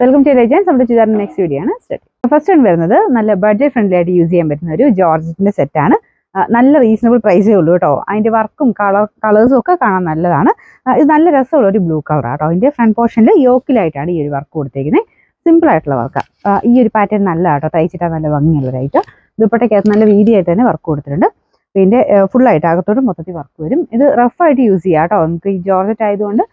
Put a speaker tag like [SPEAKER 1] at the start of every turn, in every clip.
[SPEAKER 1] Welcome to legends. നമ്മുടെ ചുരിദാറിന്റെ next video ആണ് സ്റ്റാർട്ട്. ഫസ്റ്റ് വൺ വരുന്നത് നല്ല ബഡ്ജറ്റ് ഫ്രണ്ട്ലി ആയിട്ട് യൂസ് ചെയ്യാൻ പറ്റുന്ന ഒരു ജോർജറ്റിന്റെ സെറ്റാണ്. നല്ല റീസണബിൾ പ്രൈസേ ഉള്ളൂ കേട്ടോ. അതിന്റെ വർക്കും കളേഴ്സും ഒക്കെ കാണാൻ നല്ലതാണ്. ഇത് നല്ല രസമുള്ള ഒരു ബ്ലൂ കളറാണ് കേട്ടോ. അതിന്റെ ഫ്രണ്ട് പോർഷനിൽ യോക്കിലായിട്ടാണ് ഈ ഒരു വർക്ക് കൊടുത്തേക്കുന്നത്. സിമ്പിൾ ആയിട്ടുള്ള വർക്ക്. ഈ ഒരു പാറ്റേൺ നല്ല കേട്ടോ, തയ്ച്ചിട്ടാൽ നല്ല ഭംഗിയുള്ളതായിട്ട്. ദുപ്പട്ടയ്ക്കകത്ത് നല്ല വീതിയായിട്ട് തന്നെ വർക്ക് കൊടുത്തിട്ടുണ്ട്. പിന്നെ ഫുള്ളായിട്ട് അകത്തോട്ട് മൊത്തത്തിൽ വർക്ക് വരും. ഇത് റഫായിട്ട് യൂസ് ചെയ്യാം കേട്ടോ. നമുക്ക് ഈ ജോർജറ്റ് ആയതുകൊണ്ട്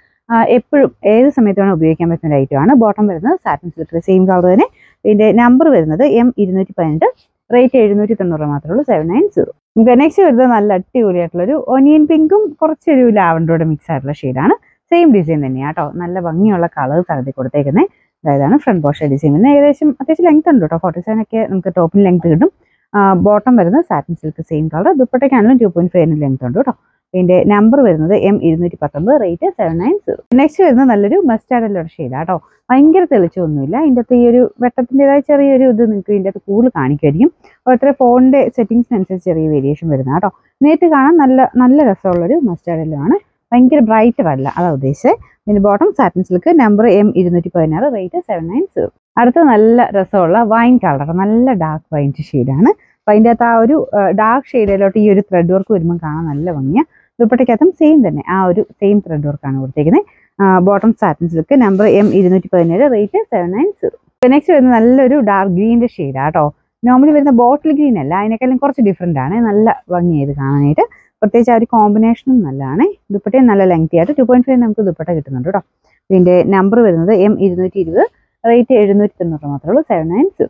[SPEAKER 1] എപ്പോഴും ഏത് സമയത്ത് വേണം ഉപയോഗിക്കാൻ പറ്റുന്ന ഐറ്റം ആണ്. ബോട്ടം വരുന്നത് സാറ്റിൻ സിൽക്ക് സെയിം കളർ തന്നെ. ഇതിന്റെ നമ്പർ വരുന്നത് M218, റേറ്റ് 790 മാത്രമേ ഉള്ളൂ, 790. നമുക്ക് നെക്സ്റ്റ് വരുന്നത് നല്ല അടിപൊളിയായിട്ടുള്ളൊരു ഒനിയൻ പിങ്കും കുറച്ചൊരു ലാവൻഡറുടെ മിക്സ് ആയിട്ടുള്ള ഷെയ്ഡാണ്. സെയിം ഡിസൈൻ തന്നെയാണ് കേട്ടോ. നല്ല ഭംഗിയുള്ള കളേഴ്സ് ആണ് കൊടുത്തേക്കുന്നത്. അതായതാണ് ഫ്രണ്ട് പോർഷൻ ഡിസൈൻ വരുന്നത്. ഏകദേശം അത്യാവശ്യം ലെങ്ത് ഉണ്ട് കേട്ടോ. 47 ഒക്കെ നമുക്ക് ടോപ്പിന് ലെങ്ത് കിട്ടും. ബോട്ടം വരുന്നത് സാറ്റിൻ സിൽക്ക് സെയിം കളർ. ദുപ്പട്ടയ്ക്കാണെങ്കിലും 2.5 ലെങ്ത് ഉണ്ട് കേട്ടോ. ഇതിന്റെ നമ്പർ വരുന്നത് M219, റേറ്റ് 790. നെക്സ്റ്റ് വരുന്നത് നല്ലൊരു മസ്റ്റാർഡ് യെല്ലോ ഷെയ്ഡാണ് കേട്ടോ. ഭയങ്കര തെളിച്ചൊന്നുമില്ല. ഇതിൻ്റെ അകത്ത് ഈ ഒരു വെട്ടത്തിൻ്റെതായ ചെറിയൊരു ഇത് നിങ്ങൾക്ക് ഇതിൻ്റെ അകത്ത് കൂടുതൽ കാണിക്കുമായിരിക്കും. ഓരോരുത്തരുടെ ഫോണിന്റെ സെറ്റിംഗ്സിനനുസരിച്ച് ചെറിയ വേരിയേഷൻ വരുന്നത് കേട്ടോ. നേരിട്ട് കാണാൻ നല്ല രസമുള്ളൊരു മസ്റ്റാർഡ് യെല്ലോ ആണ്. ഭയങ്കര ബ്രൈറ്റർ അല്ല, അതാ ഉദ്ദേശിച്ചത്. പിന്നെ bottom satin silk, number M216, rate 790. അടുത്ത നല്ല രസമുള്ള വൈൻ കളർ, നല്ല ഡാർക്ക് വൈൻ ഷെയ്ഡാണ്. അപ്പം അതിൻ്റെ അകത്ത് ആ ഒരു ഡാർക്ക് ഷെയ്ഡിലോട്ട് ഈ ഒരു ത്രെഡ് വർക്ക് വരുമ്പോൾ കാണാൻ നല്ല ഭംഗിയാണ്. ദുപ്പട്ടയ്ക്കകത്തും സെയിം തന്നെ ആ ഒരു സെയിം ത്രെഡ് വർക്കാണ് കൊടുത്തേക്കുന്നത്. Bottom satin silk, number M217, rate 790. Next വരുന്നത് നല്ലൊരു ഡാർക്ക് ഗ്രീൻ്റെ ഷെയ്ഡാണ് കേട്ടോ. നോർമലി വരുന്ന ബോട്ടിൽ ഗ്രീൻ അല്ല, അതിനേക്കാളും കുറച്ച് ഡിഫറെൻ്റ് ആണ്. നല്ല ഭംഗിയായത് കാണാനായിട്ട്. പ്രത്യേകിച്ച് ആ ഒരു കോമ്പിനേഷനും നല്ലതാണ്. ദുപ്പട്ടയും നല്ല ലെങ്തി ആയിട്ട് 2.5 നമുക്ക് ദുപ്പട്ട കിട്ടുന്നുണ്ട് കേട്ടോ. ഇതിൻ്റെ നമ്പർ വരുന്നത് M220, റേറ്റ് 790 മാത്രമേ ഉള്ളൂ, 790.